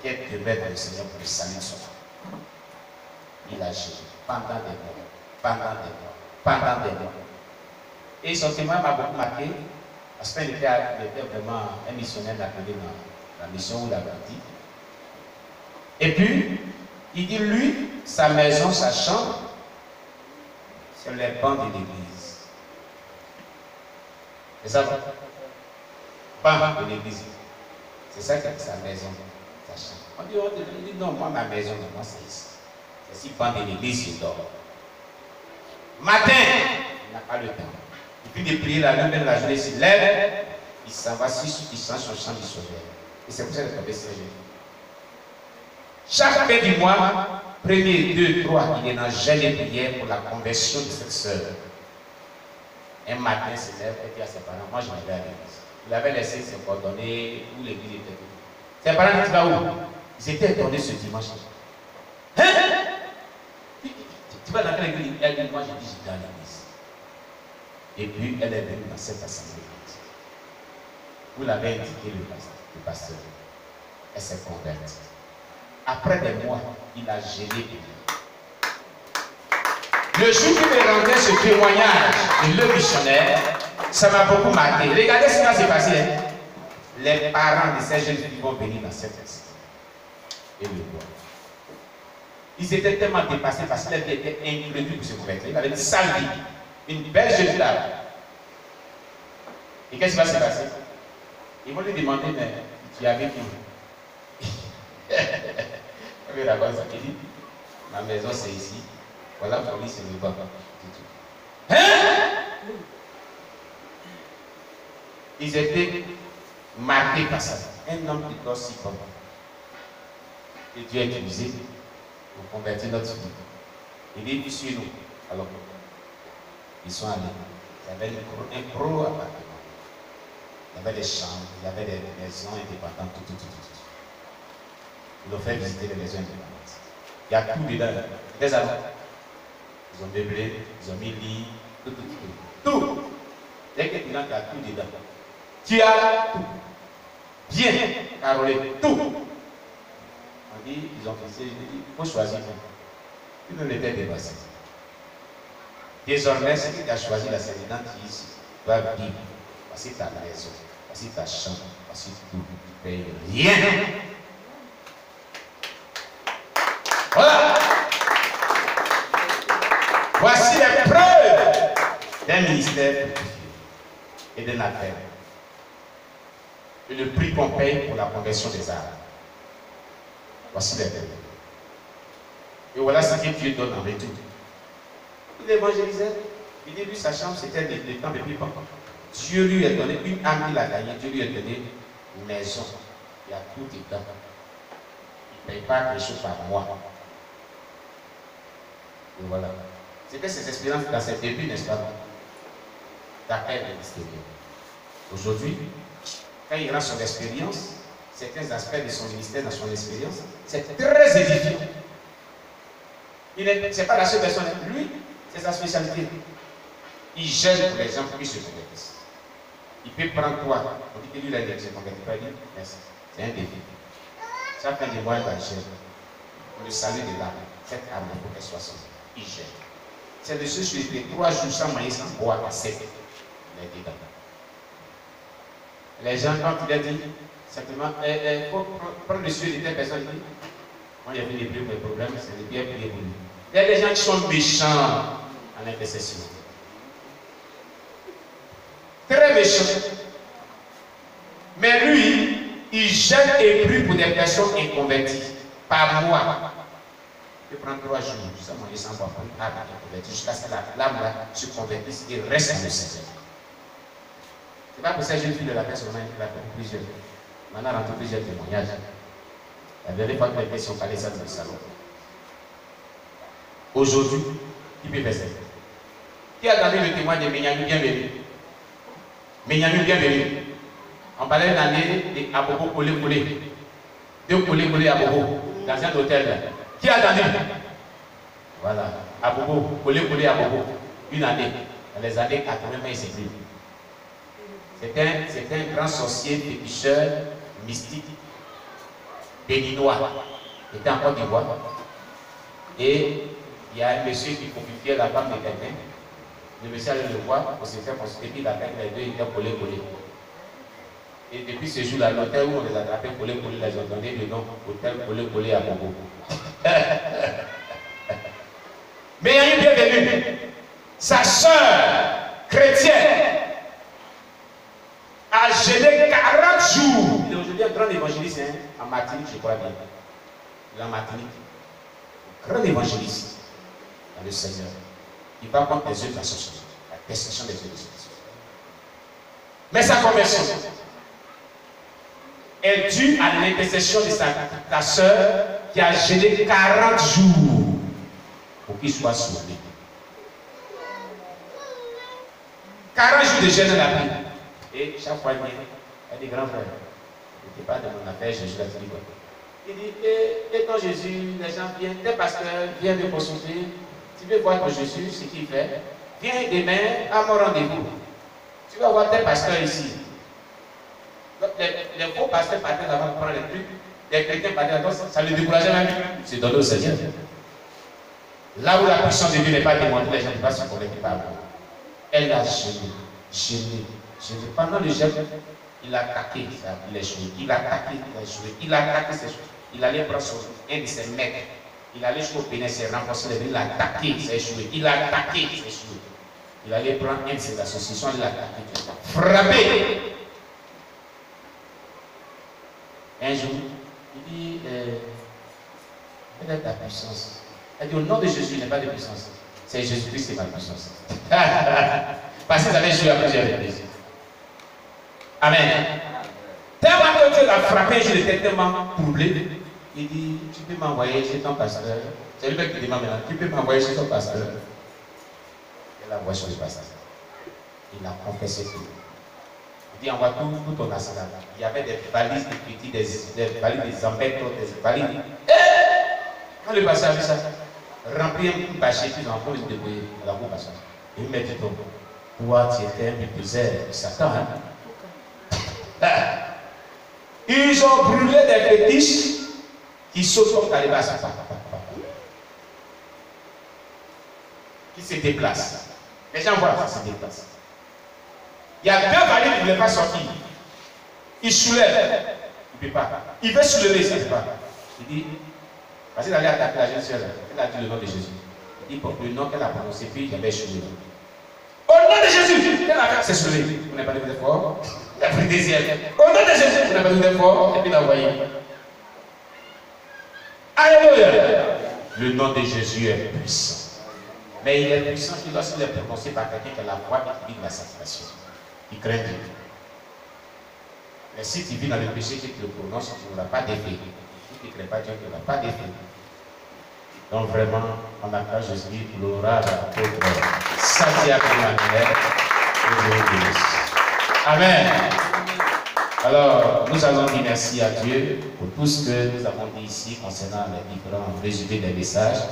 qu'elle devait dans le Seigneur pour le salut de son âme. Il a géré pendant des mois, pendant des mois, pendant des mois. Et son témoin m'a beaucoup marqué, parce qu'il était vraiment un missionnaire appelé dans la mission où il a grandi. Et puis, il dit, lui, sa maison, sa chambre, c'est les bancs de l'église. C'est ça, banc de l'église. C'est ça qui est sa maison, sa chambre. On dit, il dit, non, moi, ma maison, moi, c'est ici. C'est ici, banc de l'église, il dort. Matin, il n'a pas le temps. Et puis de prier la nuit, la journée, il se lève, il s'en va, il change son champ du sauveur. Et c'est pour ça qu'il est tombé sur lui. Chaque fin du mois, 1er, 2, 3, il est dans jeûne et prière pour la conversion de cette sœur. Un matin, il se lève et dit à ses parents, moi je m'en vais à l'église. Il avait laissé ses coordonnées où l'église était. Ses parents disent, tu vas où? Ils étaient étonnés ce dimanche. Hein? Tu vas dans quelle église? Elle dit, moi je dis, je vais à l'église. Et puis elle est venue dans cette assemblée. Vous l'avez indiqué le pasteur. Elle s'est convertie. Après des mois, il a géré. Le jour qu'il me rendait ce témoignage de le missionnaire, ça m'a beaucoup marqué. Regardez ce qui va se passer. Hein. Les parents de ces jeunes filles vont venir dans cette institut et le voir. Ils étaient tellement dépassés parce qu'il était incrédule pour se convertir. Il avait une sale vie, une belle jeune fille. Et qu'est-ce qui va se passer? Ils vont lui demander, mais tu avais qui? Il dit, ma maison c'est ici, voilà pour lui c'est le bas. Hein? Ils étaient marqués par ça. Un homme qui dort si bon. Et Dieu a utilisé pour convertir notre vie. Il dit, suis nous. Alors, ils sont allés. Il y avait un gros appartement. Il y avait des chambres, il y avait des maisons indépendantes, tout. Ils ont fait visiter les maisons indépendantes. Il y a tout dedans. Des amis. Ils ont meublé, ils ont mis lit, tout. Dès que tu as tout dedans. Tu as tout. Bien carolé, tout. On dit, ils ont fait, il faut choisir. Ils ne l'étaient dépassés. Désormais, ce qui a choisi la Sénégal qui ici va vivre. Voici ta maison, voici ta chambre, voici tout. Tu ne payes rien. Voilà. Voici les preuves d'un ministère et d'un appel. Et le prix qu'on paye pour la conversion des âmes. Voici les preuves. Et voilà ce que Dieu donne en retour. Il évangélisait. Il dit, lui, sa chambre, c'était le temps de vivre. Dieu lui a donné une âme qu'il a gagnée. Dieu lui a donné une maison. Il y a tout dedans. Il ne paye pas quelque chose par mois. Et voilà. C'était ces expériences dans ses débuts, n'est-ce pas? D'appel de l'extérieur. Aujourd'hui, quand il rend son expérience, certains aspects de son ministère dans son expérience, c'est très édifiant. Ce n'est pas la seule personne. Lui, c'est sa spécialité. Il gêne pour les gens pour qu'ils se convertissent. Il peut prendre toi. On dit que lui, il ne se convertit pas. Il dit, merci. C'est un défi. Chaque fin de mois, il va gêner. Pour le salut de l'âme. Cette âme, il faut qu'elle soit sauvée. Il gêne. C'est de ceux qui les 3 jours sans maïs, sans boire, à 7. Il est dedans. Les gens, quand il a dit, simplement, il faut prendre le sujet de telle personne. Moi, j'ai vu les plus de problèmes, c'est de bien prier pour lui. Il y a des gens qui sont méchants en intercession. Très méchants. Mais lui, il gêne et prie pour des personnes inconverties. Par mois. Il peut prendre 3 jours, sans manger, sans boire, pour une âme inconvertie, jusqu'à ce que l'âme se convertisse et reste dans le Seigneur. Ce n'est pas pour ça que j'ai vu de la personne, il a fait plusieurs. Maintenant, on a rentré plusieurs témoignages. La dernière fois que les personnes parlaient ça dans le salon. Aujourd'hui, qui peut faire ça? Qui a entendu le témoin de Menyami bienvenu? Menyami bienvenu. On parlait d'une année d'Abobo collé-collé. 2 collés-collés à Bobo, dans un hôtel là. Qui a entendu? Voilà. Abobo, collé-collé à Bobo. Une année. Dans les années 80, il s'est pris. C'était un grand sorcier, pépicheur, mystique, béninois, était en Côte d'Ivoire. Et il y a un monsieur qui confiait la femme de quelqu'un. Le monsieur allait le voir pour se faire consulter, puis il a fait que les deux étaient collés. Et depuis ce jour-là, l'hôtel où on les attrapait collés, les ont donné le nom hôtel collé à Bobo. Mais il y a une bienvenue. Sa soeur chrétienne a jeûné 40 jours. Il est aujourd'hui un grand évangéliste en Martinique, je crois bien. Il est en Martinique. Grand évangéliste dans le Seigneur. Il va contre les œuvres de la société, la destruction des œuvres de la société. Mais sa conversion est due à l'intercession de ta soeur qui a jeûné 40 jours pour qu'il soit sauvé. 40 jours de jeûne à la vie. Et chaque fois, il y a des grands frères. Il n'était pas de mon affaire, Jésus l'a dit quoi. Il dit, et quand Jésus, les gens viennent, tes pasteurs viennent me consulter, tu veux voir que Jésus, ce qu'il fait, viens demain à mon rendez-vous. Tu vas voir tes pasteurs ici. Donc, les faux pasteurs partaient là-bas pour prendre les trucs, les chrétiens partaient là-bas, ça ne le décourageait même. C'est donné au Seigneur. Là où la puissance de Dieu n'est pas démontrée, les gens ne peuvent pas se connecter par vous. Elle a jeûné. Pendant le jeûne, il a attaqué, il a échoué. Il a attaqué, il a échoué. Il a attaqué ses choses. Il allait prendre un de ses maîtres. Il allait jusqu'au pénis, s'est renforcé les bras. Il a attaqué, il a échoué. Il a attaqué, il a échoué. Il allait prendre un de ses associations, il l'a attaqué. Frappé. Un jour, il dit, quelle est ta puissance? Elle dit, au nom de Jésus, il n'y a pas de puissance. C'est Jésus-Christ qui est ma puissance. Parce qu'ils avaient joué à plusieurs reprises. Amen. Tellement que Dieu l'a frappé, je l'étais tellement troublé. Il dit, tu peux m'envoyer chez ton pasteur. C'est lui qui demande maintenant, tu peux m'envoyer chez ton pasteur. Il l'a envoyé chez le pasteur. Il a confessé tout. Il dit, envoie tout ton arsenal. Il y avait des valises, des petits, des valises, des embêtes, des valises. Quand le pasteur a vu ça, rempli un bâcher, puis en faut le débrouiller à la boue pasteur. Il me dit, toi, tu étais un bulldozer de Satan. Ils ont brûlé des fétiches qui sautent comme Calibas, qui se déplacent. Les gens voient ça se déplace. Il y a deux valides qui ne veulent pas sortir. Il soulève, il ne peut pas. Il veut soulever, ça ne peut pas. Il dit, parce qu'il allait attaquer la jeune sœur, elle a dit le nom de Jésus. Il dit, pour le nom qu'elle a prononcé, puis il avait échoué. Au nom de Jésus, elle a fait, c'est soulevé. Vous n'avez pas de d'effort. Il a pris deuxième. Au nom de Jésus, vous n'avez pas de d'effort. Et puis il a envoyé. Alléluia. Le nom de Jésus est puissant. Mais il est puissant lorsqu'il est prononcé par quelqu'un qui a la voix et qui vit de la satisfaction. Il craint Dieu. Mais si tu vis dans le péché que tu le prononces, tu n'auras pas d'effet. Si tu ne crains pas Dieu, tu n'auras pas d'effet. Donc vraiment, on acclame Jésus, gloire à l'apôtre Sadia Emmanuel. Amen. Alors, nous allons dire merci à Dieu pour tout ce que nous avons dit ici concernant les différents résumés des messages.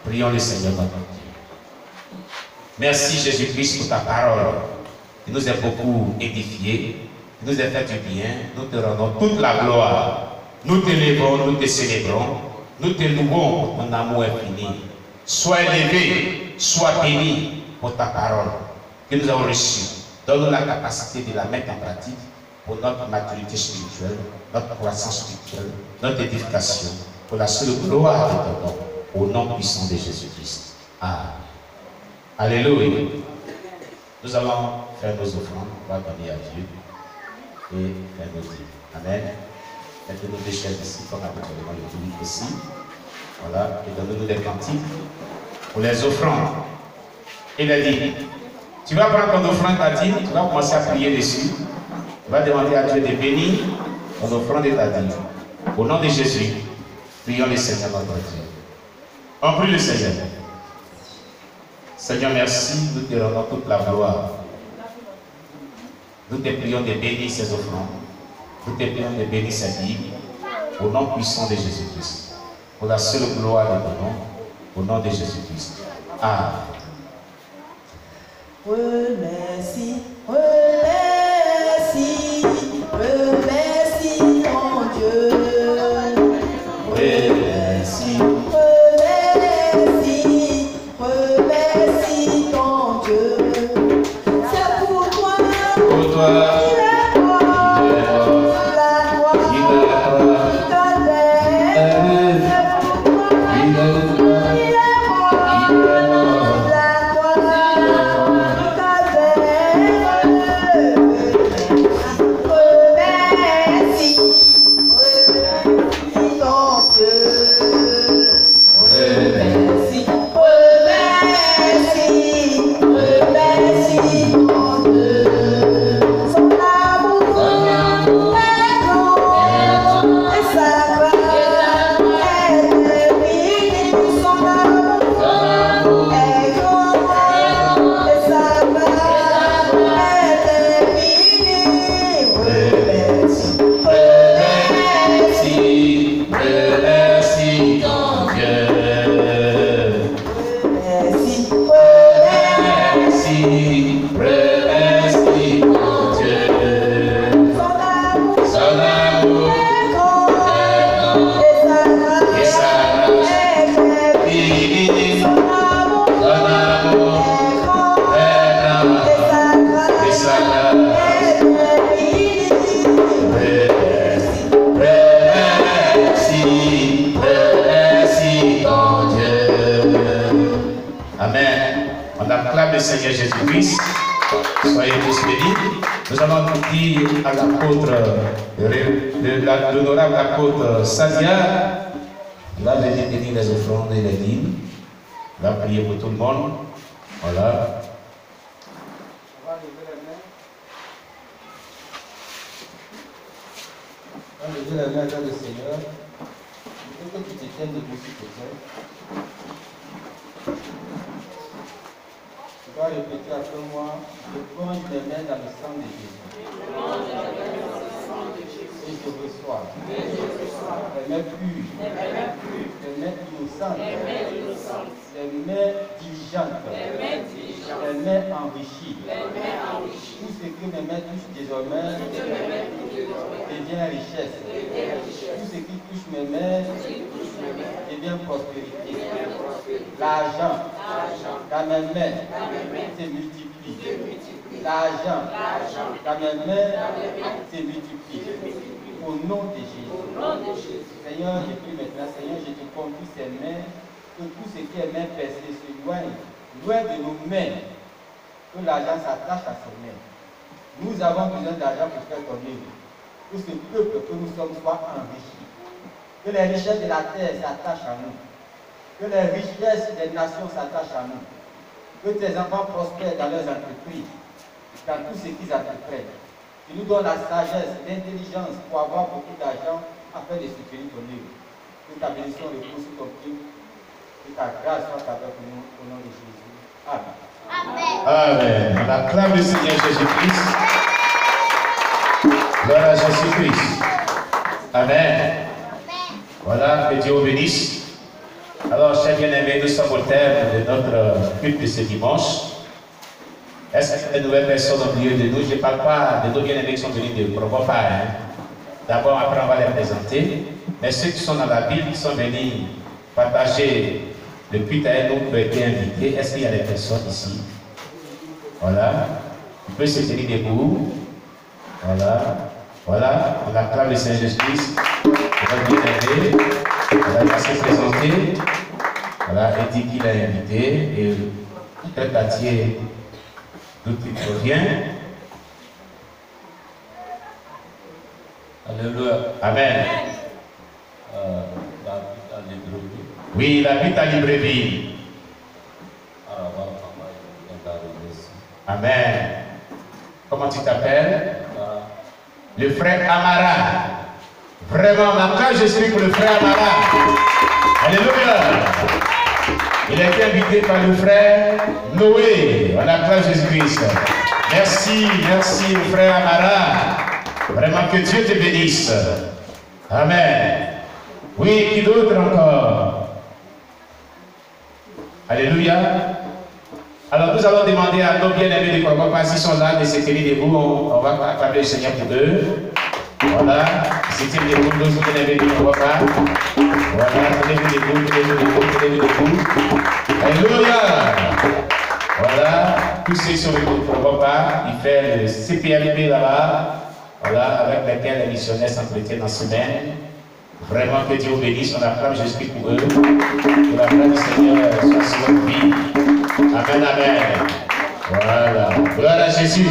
Prions le Seigneur notre Dieu. Merci Jésus-Christ pour ta parole qui nous a beaucoup édifiés, qui nous a fait du bien. Nous te rendons toute la gloire. Nous t'élèvons, nous te célébrons. Nous te louons pour ton amour infini. Sois élevé, sois béni pour ta parole que nous avons reçue. Donne-nous la capacité de la mettre en pratique pour notre maturité spirituelle, notre croissance spirituelle, notre édification, pour la seule gloire de ton nom, au nom puissant de Jésus-Christ. Amen. Alléluia. Nous allons faire nos offrandes, on va donner à Dieu et faire nos dîmes. Amen. Mettez-nous des chaises ici, comme habituellement le public aussi. Voilà, et donnez-nous des cantiques pour les offrandes. Il a dit, tu vas prendre ton offrande à dîme, tu vas commencer à prier dessus. Tu vas demander à Dieu de bénir ton offrande et ta dîme. Au nom de Jésus, prions le Seigneur notre Dieu. On prie le Seigneur. Seigneur, merci, nous te rendons toute la gloire. Nous te prions de bénir ces offrandes. Nous te prions de bénir cette vie. Au nom puissant de Jésus-Christ. Pour la seule gloire de ton nom. Au nom de Jésus-Christ. Amen. Remercie, remercie, remercie mon Dieu. remercie ton Dieu. Remercie ton Dieu. Son amour est grand et sa grâce infinie. Son amour est grand et sa grâce remercie ton Dieu. Amen. On acclame le Seigneur Jésus-Christ. Soyez tous bénis. Nous allons dire à l'apôtre, l'honorable apôtre Sadia, il va venir bénir les offrandes et les dîmes. Il va prier pour tout le monde. Voilà. On va lever les mains. On va lever les mains vers le Seigneur. Il faut que tu t'éteignes de beaucoup de choses. Tu vas répéter après moi, je plonge les mains dans le sang de Jésus. Et je reçois les mains pures, les mains innocentes, les mains diligentes, les mains enrichies. Tout ce que mes mains touchent désormais devient richesse. Tout ce qui touche mes mains devient prospérité. L'argent dans mes mains se multiplie. L'argent dans mes mains se multiplie. Au nom de Jésus. Seigneur, je prie maintenant, Seigneur, je te confie ces mains, que tout ce qui est main percée se loin de nos mains, que l'argent s'attache à ces mains. Nous avons besoin d'argent pour faire ton œuvre. Que ce peuple que nous sommes soit enrichi. Que les richesses de la terre s'attachent à nous. Que les richesses des nations s'attachent à nous. Que tes enfants prospèrent dans leurs entreprises, dans tout ce qu'ils entreprennent. Tu nous donnes la sagesse, l'intelligence pour avoir beaucoup d'argent afin de soutenir ton œuvre. Que ta bénédiction repose sur ton pied. Que ta grâce soit avec nous au nom de Jésus. Amen. Amen. On acclame le Seigneur Jésus-Christ. Gloire à Jésus-Christ. Amen. Voilà, que Dieu vous bénisse. Alors, chers bien-aimés, nous sommes au terme de notre culte de ce dimanche. Est-ce qu'il y a de nouvelles personnes au milieu de nous? Je ne parle pas de nos bien-aimés qui sont venus de Provopa. D'abord, après, on va les présenter. Mais ceux qui sont dans la Bible, qui sont venus partager le culte à un autre, été invités. Est-ce qu'il y a des personnes ici? Voilà. Vous pouvez se tenir debout. Voilà. Voilà. On acclame le Seigneur Jésus-Christ. Votre bien-aimé. Voilà, il va se présenter. Voilà, il dit qu'il a invité. Et peut-être Cathier, d'où il provient. Alléluia. Amen. Oui, il habite à Libreville. Amen. Comment tu t'appelles? Le frère Amara. Vraiment, maintenant je suis pour le frère Amara. Alléluia. Il a été invité par le frère Noé. On acclame Jésus-Christ. Merci, merci le frère Amara. Vraiment que Dieu te bénisse. Amen. Oui, qui d'autre encore? Alléluia. Alors nous allons demander à nos bien-aimés de Provopa, s'ils sont là, de se tenir debout. On va acclamer le Seigneur pour eux. Voilà. Se tenir debout, nos bien-aimés de Provopa. Voilà. Tenez-vous debout, tenez-vous debout, tenez-vous debout. Alléluia. Voilà. Tous ceux qui sont venus de Provopa, ils font le CPLP là-bas. Voilà. Avec lesquels les missionnaires s'entretiennent en semaine. Vraiment que Dieu vous bénisse, on acclame Jésus pour eux. Que la grâce du Seigneur soit sur votre vie. Amen, amen. Voilà. Gloire à Jésus.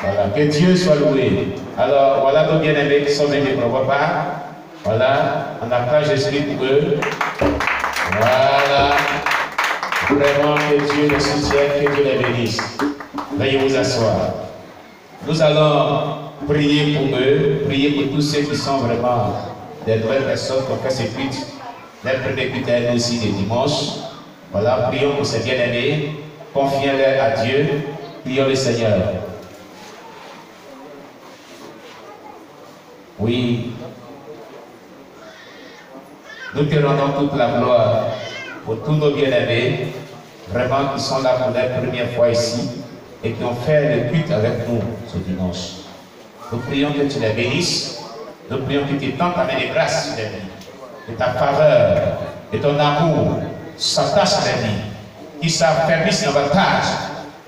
Voilà. Que Dieu soit loué. Alors, voilà nos bien-aimés qui sont venus pour votre part. Voilà. On acclame Jésus pour eux. Voilà. Vraiment que Dieu les soutienne, que Dieu les bénisse. Veuillez vous asseoir. Nous allons prier pour eux, prier pour tous ceux qui sont vraiment des nouvelles personnes qui ont fait ce culte, les premiers cultes aussi des dimanches. Voilà, prions pour ces bien-aimés, confions-les à Dieu, prions le Seigneur. Oui. Nous te rendons toute la gloire pour tous nos bien-aimés, vraiment qui sont là pour la première fois ici et qui ont fait le culte avec nous ce dimanche. Nous prions que tu les bénisses, nous prions que tu étends ta main de grâce sur les vies, que ta faveur et ton amour s'attachent à les vies, qui s'affermissent davantage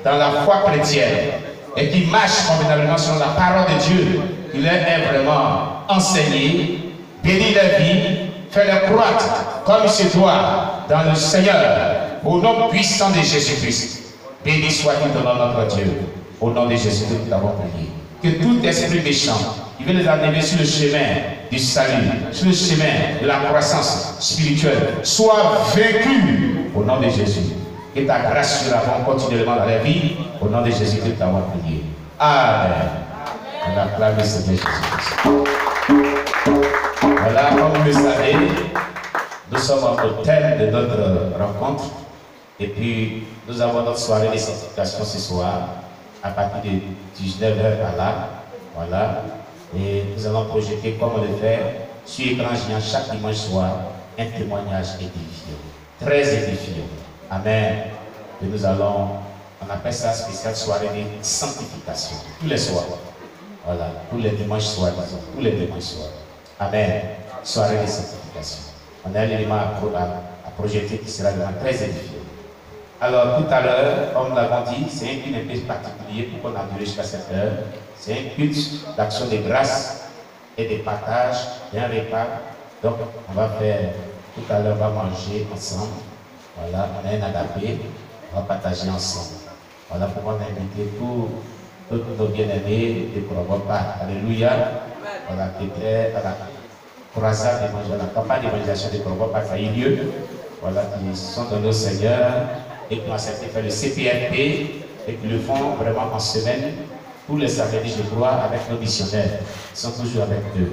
dans la foi chrétienne et qui marchent convenablement selon la parole de Dieu, qui leur est vraiment enseignée, bénis leur vie, fais-les croître comme il se doit dans le Seigneur, au nom puissant de Jésus-Christ. Béni soit-il ton nom, notre Dieu, au nom de Jésus-Christ, nous t'avons prié. Que tout esprit méchant qui veut les amener sur le chemin du salut, sur le chemin de la croissance spirituelle, soit vaincu au nom de Jésus. Que ta grâce surabonde continuellement dans la vie, au nom de Jésus-Christ, nous t'avons prié. Amen. On acclame le Seigneur Jésus-Christ. Voilà, comme vous le savez, nous sommes au thème de notre rencontre. Et puis, nous avons notre soirée de sanctification ce soir, à partir de 19h par là. Voilà. Et nous allons projeter, comme on le fait, sur écran géant chaque dimanche soir, un témoignage édifiant. Très édifiant. Amen. Et nous allons, on appelle ça spéciale soirée de sanctification. Tous les soirs. Voilà. Tous les dimanches soirs, disons. Tous les dimanches soirs. Amen. Soirée de sanctification. On a un élément à projeter qui sera vraiment très édifiant. Alors, tout à l'heure, comme nous l'avons dit, c'est un culte un peu particulier pour qu'on a duré jusqu'à cette heure. C'est un culte d'action de grâce et de partage d'un repas. Donc, on va faire, tout à l'heure, on va manger ensemble. Voilà, on a un agapé, on va partager ensemble. Voilà pourquoi on a invité tous nos bien-aimés de Provopa. Alléluia. Voilà, qui était à la croisade d'évangélisation, la campagne d'évangélisation de Provopa qui a eu lieu. Voilà, qui sont donnés au Seigneur et qui ont accepté de faire le CPRP et qui le font vraiment en semaine tous les samedis, je crois, avec nos missionnaires. Ils sont toujours avec eux.